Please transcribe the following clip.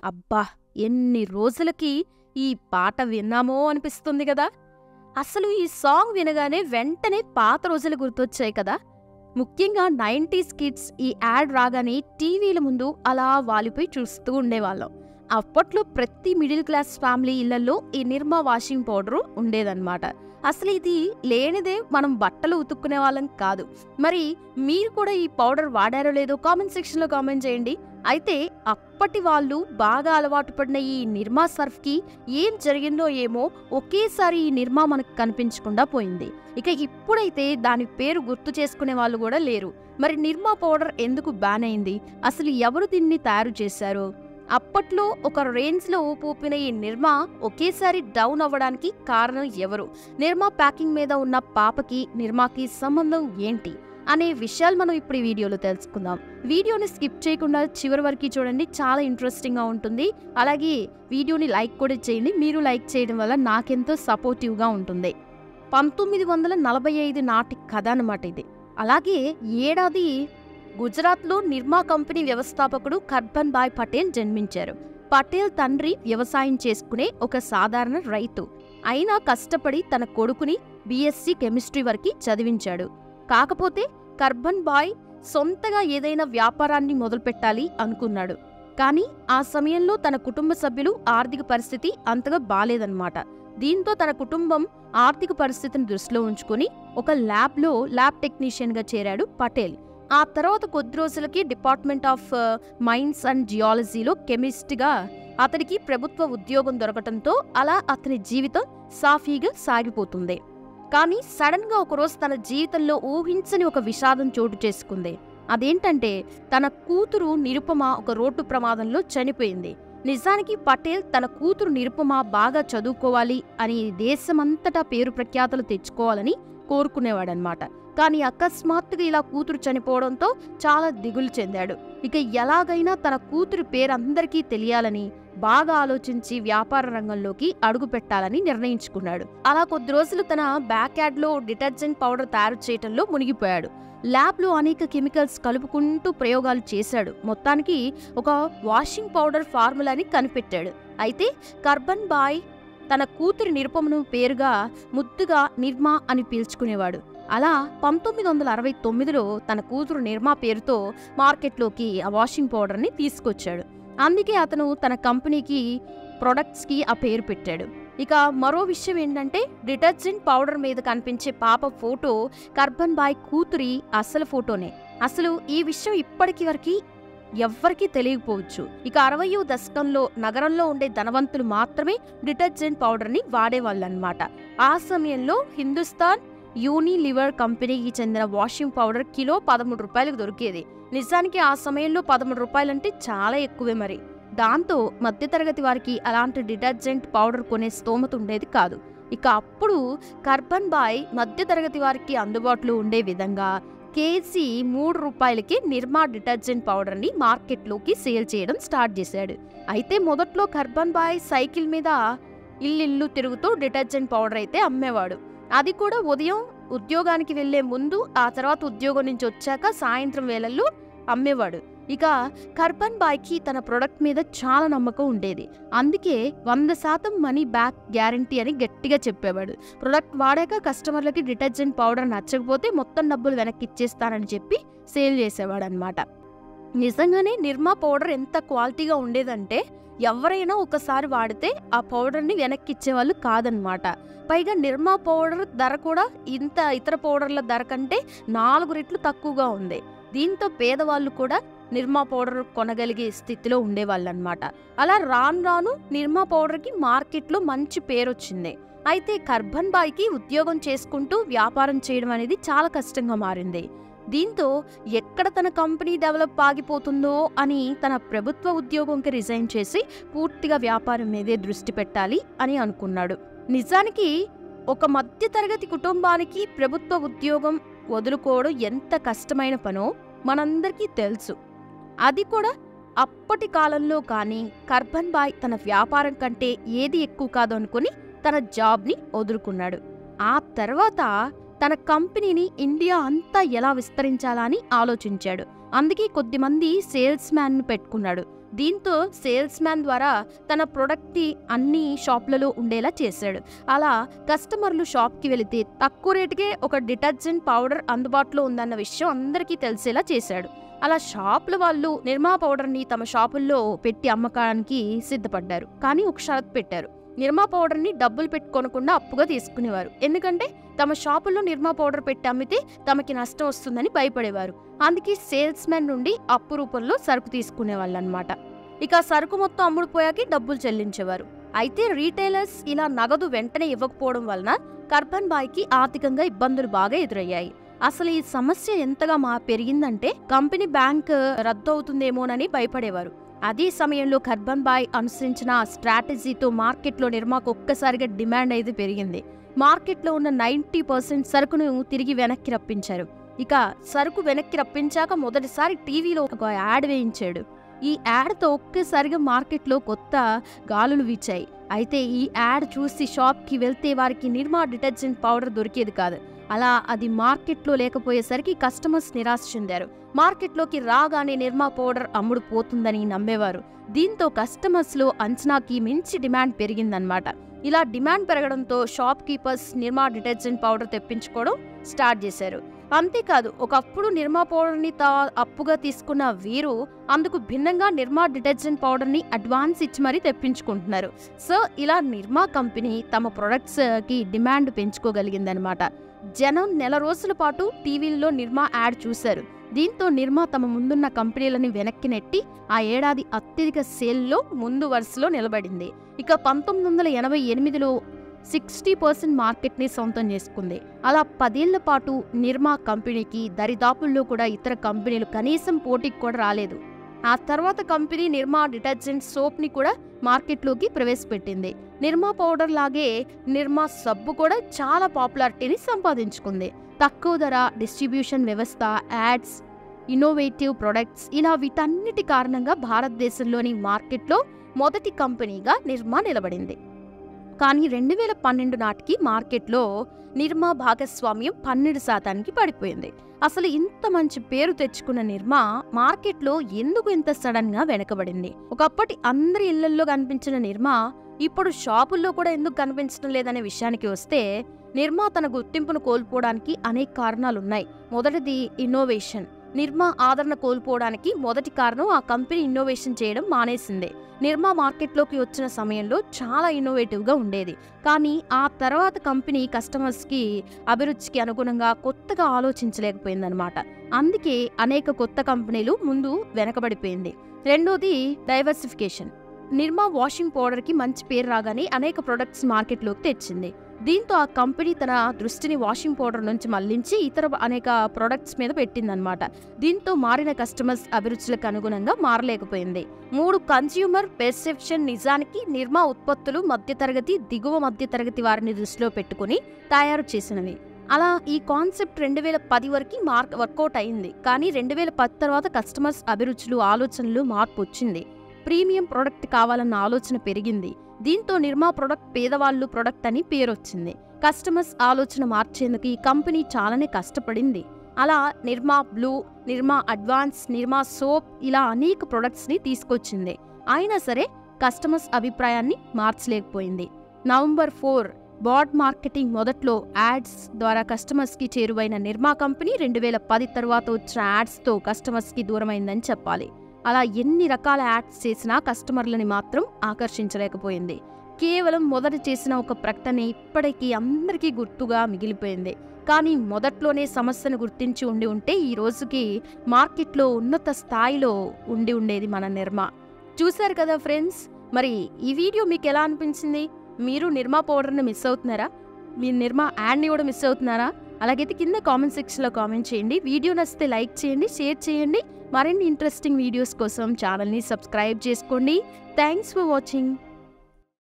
అబ్బా! ఎన్ని రోజులకి ఈ పాట విన్నామో అనిపిస్తుంది గదా! అసలు ఈ సాంగ్ వినగానే వెంటనే పాత రోజులు గుర్తొచ్చాయి కదా! ముఖ్యంగా 90s కిడ్స్ ఈ యాడ్ రాగానే టీవీల ముందు అలా వాలిపోయి చూస్తూ ఉండేవాళ్ళం. అప్పట్లో ప్రతి మిడిల్ క్లాస్ ఫ్యామిలీ ఇళ్లల్లో ఈ నిర్మా వాషింగ్ పౌడరు ఉండేదన్నమాట. అసలు ఇది లేనిదే మనం బట్టలు ఉతుక్కునే వాళ్ళం కాదు. మరి మీరు కూడా ఈ పౌడర్ వాడారో లేదో కామెంట్ సెక్షన్లో కామెంట్ చేయండి. అయితే అప్పటి వాళ్ళు బాగా అలవాటు పడిన ఈ నిర్మా సర్ఫ్కి ఏం జరిగిందో ఏమో ఒకేసారి ఈ నిర్మా మనకు కనిపించకుండా పోయింది. ఇక ఇప్పుడైతే దాని పేరు గుర్తు చేసుకునే వాళ్ళు కూడా లేరు. మరి నిర్మా పౌడర్ ఎందుకు బ్యాన్ అయింది? అసలు ఎవరు దీన్ని తయారు చేశారు? అప్పట్లో ఒక రేంజ్లో ఊపిన ఈ నిర్మా ఒకేసారి డౌన్ అవ్వడానికి కారణం ఎవరు? నిర్మా ప్యాకింగ్ మీద ఉన్న పాపకి నిర్మాకి సంబంధం ఏంటి అనే విషయాలు మనం ఇప్పుడు ఈ వీడియోలో తెలుసుకుందాం. వీడియోని స్కిప్ చేయకుండా చివరి వరకు చూడండి, చాలా ఇంట్రెస్టింగ్గా ఉంటుంది. అలాగే వీడియోని లైక్ కూడా చేయండి. మీరు లైక్ చేయడం వల్ల నాకెంతో సపోర్టివ్గా ఉంటుంది. 1945 నాటి కథ అన్నమాట ఇది. అలాగే ఏడాది గుజరాత్లో నిర్మా కంపెనీ వ్యవస్థాపకుడు కర్బన్ భాయ్ పటేల్ జన్మించారు. పటేల్ తండ్రి వ్యవసాయం చేసుకునే ఒక సాధారణ రైతు. అయినా కష్టపడి తన కొడుకుని బీఎస్సీ కెమిస్ట్రీ వరకు చదివించాడు. కాకపోతే కర్బన్ భాయ్ సొంతగా ఏదైనా వ్యాపారాన్ని మొదలుపెట్టాలి అనుకున్నాడు. కానీ ఆ సమయంలో తన కుటుంబ సభ్యులు ఆర్థిక పరిస్థితి అంతగా బాలేదన్నమాట. దీంతో తన కుటుంబం ఆర్థిక పరిస్థితిని దృష్టిలో ఉంచుకుని ఒక ల్యాబ్లో ల్యాబ్ టెక్నీషియన్గా చేరాడు పటేల్. ఆ తర్వాత కొద్ది రోజులకి డిపార్ట్మెంట్ ఆఫ్ మైన్స్ అండ్ జియాలజీలో కెమిస్ట్గా అతనికి ప్రభుత్వ ఉద్యోగం దొరకటంతో అలా అతని జీవితం సాఫీగా సాగిపోతుంది. కానీ సడన్గా ఒకరోజు తన జీవితంలో ఊహించని ఒక విషాదం చోటు చేసుకుంది. అదేంటంటే తన కూతురు నిరుపమ ఒక రోడ్డు ప్రమాదంలో చనిపోయింది. నిజానికి పటేల్ తన కూతురు నిరుపమ బాగా చదువుకోవాలి అని దేశమంతటా పేరు ప్రఖ్యాతలు తెచ్చుకోవాలని కోరుకునేవాడనమాట. కానీ అకస్మాత్తుగా ఇలా కూతురు చనిపోవడంతో చాలా దిగులు చెందాడు. ఇక ఎలాగైనా తన కూతురు పేరు అందరికీ తెలియాలని బాగా ఆలోచించి వ్యాపార రంగంలోకి అడుగు పెట్టాలని నిర్ణయించుకున్నాడు. అలా కొద్ది రోజులు తన బ్యాక్ యార్డ్లో డిటర్జెంట్ పౌడర్ తయారు చేయటంలో మునిగిపోయాడు. ల్యాబ్లో అనేక కెమికల్స్ కలుపుకుంటూ ప్రయోగాలు చేశాడు. మొత్తానికి ఒక వాషింగ్ పౌడర్ ఫార్ములాని కనిపెట్టాడు. అయితే కర్బన్ భాయ్ తన కూతురి నిరుపమను పేరుగా ముద్దుగా నిర్మా అని పిలుచుకునేవాడు. అలా 1969లో తన కూతురు నిర్మా పేరుతో మార్కెట్లోకి ఆ వాషింగ్ పౌడర్ని తీసుకొచ్చాడు. అందుకే అతను తన కంపెనీకి ప్రొడక్ట్స్కి ఆ పేరు పెట్టాడు. ఇక మరో విషయం ఏంటంటే డిటర్జెంట్ పౌడర్ మీద కనిపించే పాప ఫోటో కర్బన్ భాయ్ కూతురి అసలు ఫోటోనే. అసలు ఈ విషయం ఇప్పటికి వరకు ఎవ్వరికీ తెలియకపోవచ్చు. ఇక 60వ దశకంలో నగరంలో ఉండే ధనవంతులు మాత్రమే డిటర్జెంట్ పౌడర్ని వాడేవాళ్ళనమాట. ఆ సమయంలో హిందుస్థాన్ యూనిలివర్ కంపెనీకి చెందిన వాషింగ్ పౌడర్ కిలో 13 రూపాయలకు దొరికేది. నిజానికి ఆ సమయంలో 13 రూపాయలంటే చాలా ఎక్కువే మరి. దాంతో మధ్యతరగతి వారికి అలాంటి డిటర్జెంట్ పౌడర్ కొనే స్తోమత ఉండేది కాదు. ఇక అప్పుడు కర్బన్ భాయ్ మధ్యతరగతి వారికి అందుబాటులో ఉండే విధంగా కేజీ 3 రూపాయలకి నిర్మా డిటర్జెంట్ పౌడర్ని మార్కెట్లోకి సేల్ చేయడం స్టార్ట్ చేశాడు. అయితే మొదట్లో కర్బన్ భాయ్ సైకిల్ మీద ఇల్లు తిరుగుతూ డిటర్జెంట్ పౌడర్ అయితే అమ్మేవాడు. అది కూడా ఉదయం ఉద్యోగానికి వెళ్లే ముందు, ఆ తర్వాత ఉద్యోగం నుంచి వచ్చాక సాయంత్రం వేళల్లో అమ్మేవాడు. ఇక కర్బన్ భాయ్కి తన ప్రొడక్ట్ మీద చాలా నమ్మకం ఉండేది. అందుకే 100% మనీ బ్యాక్ గ్యారంటీ అని గట్టిగా చెప్పేవాడు. ప్రొడక్ట్ వాడాక కస్టమర్లకి డిటర్జెంట్ పౌడర్ నచ్చకపోతే మొత్తం డబ్బులు వెనక్కి ఇచ్చేస్తానని చెప్పి సేల్ చేసేవాడు అనమాట. నిజంగానే నిర్మా పౌడర్ ఎంత క్వాలిటీగా ఉండేదంటే ఎవరైనా ఒకసారి వాడితే ఆ పౌడర్ని వెనక్కి ఇచ్చేవాళ్ళు కాదనమాట. పైగా నిర్మా పౌడర్ ధర కూడా ఇతర పౌడర్ల ధర కంటే 4 రెట్లు తక్కువగా ఉంది. దీంతో పేదవాళ్ళు కూడా నిర్మా పౌడర్ కొనగలిగే స్థితిలో ఉండేవాళ్ళనమాట. అలా రాను రాను నిర్మా పౌడర్కి మార్కెట్లో మంచి పేరు వచ్చింది. అయితే కర్బన్ భాయ్కి ఉద్యోగం చేసుకుంటూ వ్యాపారం చేయడం అనేది చాలా కష్టంగా మారింది. దీంతో ఎక్కడ తన కంపెనీ డెవలప్ ఆగిపోతుందో అని తన ప్రభుత్వ ఉద్యోగంకి రిజైన్ చేసి పూర్తిగా వ్యాపారం మీదే దృష్టి పెట్టాలి అని అనుకున్నాడు. నిజానికి ఒక మధ్యతరగతి కుటుంబానికి ప్రభుత్వ ఉద్యోగం వదులుకోవడం ఎంత కష్టమైన పనో మనందరికీ తెలుసు. అది కూడా అప్పటి కాలంలో. కానీ కర్బన్ భాయ్ తన వ్యాపారం కంటే ఏది ఎక్కువ కాదు అనుకుని తన జాబ్ని వదులుకున్నాడు. ఆ తర్వాత తన కంపెనీని ఇండియా అంతా ఎలా విస్తరించాలని ఆలోచించాడు. అందుకే కొద్దిమంది సేల్స్ మ్యాన్ను పెట్టుకున్నాడు. దీంతో సేల్స్ మ్యాన్ ద్వారా తన ప్రొడక్ట్ని అన్ని షాప్లలో ఉండేలా చేశాడు. అలా కస్టమర్లు షాప్కి వెళితే తక్కువ రేటుకే ఒక డిటర్జెంట్ పౌడర్ అందుబాటులో ఉందన్న విషయం అందరికీ తెలిసేలా చేశాడు. అలా షాపుల వాళ్ళు నిర్మా పౌడర్ని తమ షాపుల్లో పెట్టి అమ్మకానికి సిద్ధపడ్డారు. కానీ ఒక షరతు పెట్టారు. నిర్మా పౌడర్ని డబ్బులు పెట్టి కొనకుండా అప్పుగా తీసుకునేవారు. ఎందుకంటే తమ షాపుల్లో నిర్మా పౌడర్ పెట్టి అమ్మితే తమకి నష్టం వస్తుందని భయపడేవారు. అందుకే సేల్స్ మెన్ నుండి అప్పు రూపంలో సరుకు తీసుకునేవాళ్ళు అనమాట. ఇక సరుకు మొత్తం అమ్ముడుపోయాకి డబ్బులు చెల్లించేవారు. అయితే రీటైలర్స్ ఇలా నగదు వెంటనే ఇవ్వకపోవడం వలన కర్బన్ బాయ్కి ఆర్థికంగా ఇబ్బందులు బాగా ఎదురయ్యాయి. అసలు ఈ సమస్య ఎంతగా పెరిగిందంటే కంపెనీ బ్యాంక్ రద్దు అవుతుందేమోనని భయపడేవారు. అదే సమయంలో కర్బన్ బాయ్ అనుసరించిన స్ట్రాటజీతో మార్కెట్లో నిర్మాకు ఒక్కసారిగా డిమాండ్ అయితే పెరిగింది. మార్కెట్లో ఉన్న 90% సరుకును తిరిగి వెనక్కి రప్పించారు. ఇక సరుకు వెనక్కి రప్పించాక మొదటిసారి టీవీలో ఒక యాడ్ వేయించాడు. ఈ యాడ్తో ఒక్కసారిగా మార్కెట్లో కొత్త గాలులు వీచాయి. అయితే ఈ యాడ్ చూసి షాప్కి వెళ్తే వారికి నిర్మా డిటర్జెంట్ పౌడర్ దొరికేది కాదు. అలా అది మార్కెట్లో లేకపోయేసరికి కస్టమర్స్ నిరాశ చెందారు. మార్కెట్లోకి రాగానే నిర్మా పౌడర్ అమ్ముడు పోతుందని నమ్మేవారు. దీంతో కస్టమర్స్లో అంచనాకి మించి డిమాండ్ పెరిగిందన్నమాట. ఇలా డిమాండ్ పెరగడంతో షాప్ కీపర్స్ నిర్మా డిటర్జెంట్ పౌడర్ తెప్పించుకోవడం స్టార్ట్ చేశారు. అంతేకాదు ఒకప్పుడు నిర్మా పౌడర్ని అప్పుగా తీసుకున్న వీరు అందుకు భిన్నంగా నిర్మా డిటర్జెంట్ పౌడర్ని అడ్వాన్స్ ఇచ్చి మరీ తెప్పించుకుంటున్నారు. సో ఇలా నిర్మా కంపెనీ తమ ప్రొడక్ట్స్కి డిమాండ్ పెంచుకోగలిగిందనమాట. జనం నెల రోజుల పాటు టీవీల్లో నిర్మా యాడ్ చూశారు. దీంతో నిర్మా తమ ముందున్న కంపెనీలని వెనక్కి నెట్టి ఆ ఏడాది అత్యధిక సేల్లో ముందు వరుసలో నిలబడింది. ఇక 1988లో 60% మార్కెట్ని సొంతం చేసుకుంది. అలా 10 ఏళ్ల పాటు నిర్మా కంపెనీకి దరిదాపుల్లో కూడా ఇతర కంపెనీలు కనీసం పోటీకి కూడా రాలేదు. ఆ తర్వాత కంపెనీ నిర్మా డిటర్జెంట్ సోప్ని కూడా మార్కెట్లోకి ప్రవేశపెట్టింది. నిర్మా పౌడర్ లాగే నిర్మా సబ్బు కూడా చాలా పాపులారిటీని సంపాదించుకుంది. తక్కువ ధర, డిస్ట్రిబ్యూషన్ వ్యవస్థ, యాడ్స్, ఇన్నోవేటివ్ ప్రొడక్ట్స్ ఇలా వీటన్నిటి కారణంగా భారతదేశంలోని మార్కెట్లో మొదటి కంపెనీగా నిర్మా నిలబడింది. కానీ 2012 నాటికి మార్కెట్లో నిర్మా భాగస్వామ్యం 12% పడిపోయింది. అసలు ఇంత మంచి పేరు తెచ్చుకున్న నిర్మా మార్కెట్లో ఎందుకు ఇంత సడన్ గా వెనకబడింది? ఒకప్పటి అందరి ఇళ్లల్లో కనిపించిన నిర్మా ఇప్పుడు షాపుల్లో కూడా ఎందుకు కనిపించడం లేదనే విషయానికి వస్తే నిర్మా తన గుర్తింపును కోల్పోవడానికి అనేక కారణాలున్నాయి. మొదటిది ఇన్నోవేషన్. నిర్మా ఆదరణ కోల్పోవడానికి మొదటి కారణం ఆ కంపెనీ ఇన్నోవేషన్ చేయడం మానేసింది. నిర్మా మార్కెట్లోకి వచ్చిన సమయంలో చాలా ఇన్నోవేటివ్గా ఉండేది. కానీ ఆ తర్వాత కంపెనీ కస్టమర్స్కి అభిరుచికి అనుగుణంగా కొత్తగా ఆలోచించలేకపోయిందనమాట. అందుకే అనేక కొత్త కంపెనీలు ముందు వెనకబడిపోయింది. రెండోది డైవర్సిఫికేషన్. నిర్మా వాషింగ్ పౌడర్కి మంచి పేరు రాగానే అనేక ప్రొడక్ట్స్ మార్కెట్లోకి తెచ్చింది. దీంతో ఆ కంపెనీ తన దృష్టిని వాషింగ్ పౌడర్ నుంచి మళ్లించి ఇతర అనేక ప్రొడక్ట్స్ మీద పెట్టిందనమాట. దీంతో మారిన కస్టమర్స్ అభిరుచులకు అనుగుణంగా మారలేకపోయింది. 3 కన్స్యూమర్ పెర్సెప్షన్. నిజానికి నిర్మా ఉత్పత్తులు మధ్యతరగతి, దిగువ మధ్యతరగతి వారిని దృష్టిలో పెట్టుకుని తయారు చేసినవి. అలా ఈ కాన్సెప్ట్ 2010 వరకు వర్కౌట్ అయింది. కానీ 2010 తర్వాత కస్టమర్స్ అభిరుచులు, ఆలోచనలు మార్పు వచ్చింది. ప్రీమియం ప్రొడక్ట్ కావాలన్న ఆలోచన పెరిగింది. దీంతో నిర్మా ప్రొడక్ట్ పేదవాళ్ళు ప్రొడక్ట్ అని పేరొచ్చింది. కస్టమర్స్ ఆలోచన మార్చేందుకు ఈ కంపెనీ చాలానే కష్టపడింది. అలా నిర్మా బ్లూ, నిర్మా అడ్వాన్స్, నిర్మా సోప్ ఇలా అనేక ప్రొడక్ట్స్ని తీసుకొచ్చింది. అయినా సరే కస్టమర్స్ అభిప్రాయాన్ని మార్చలేకపోయింది. నవంబర్ 4 బాడ్ మార్కెటింగ్ మొదట్లో యాడ్స్ ద్వారా కస్టమర్స్కి చేరువైన నిర్మా కంపెనీ 2010 తర్వాత వచ్చిన యాడ్స్తో కస్టమర్స్కి దూరమైందని చెప్పాలి. అలా ఎన్ని రకాల యాడ్స్ చేసినా కస్టమర్లని మాత్రం ఆకర్షించలేకపోయింది. కేవలం మొదట చేసిన ఒక ప్రకటన ఇప్పటికీ అందరికీ గుర్తుగా మిగిలిపోయింది. కానీ మొదట్లోనే సమస్యను గుర్తించి ఉంటే ఈ రోజుకి మార్కెట్లో ఉన్నత స్థాయిలో ఉండేది మన నిర్మా. చూశారు కదా ఫ్రెండ్స్, మరి ఈ వీడియో మీకు ఎలా అనిపించింది? మీరు నిర్మా పౌడర్ని మిస్ అవుతున్నారా? మీ నిర్మా యాడ్ని కూడా మిస్ అవుతున్నారా? అలాగైతే కింద కామెంట్ సెక్షన్లో కామెంట్ చేయండి. వీడియో నచ్చితే లైక్ చేయండి, షేర్ చేయండి. మరిన్ని ఇంట్రెస్టింగ్ వీడియోస్ కోసం ఛానల్ని సబ్స్క్రైబ్ చేసుకోండి. Thanks for watching.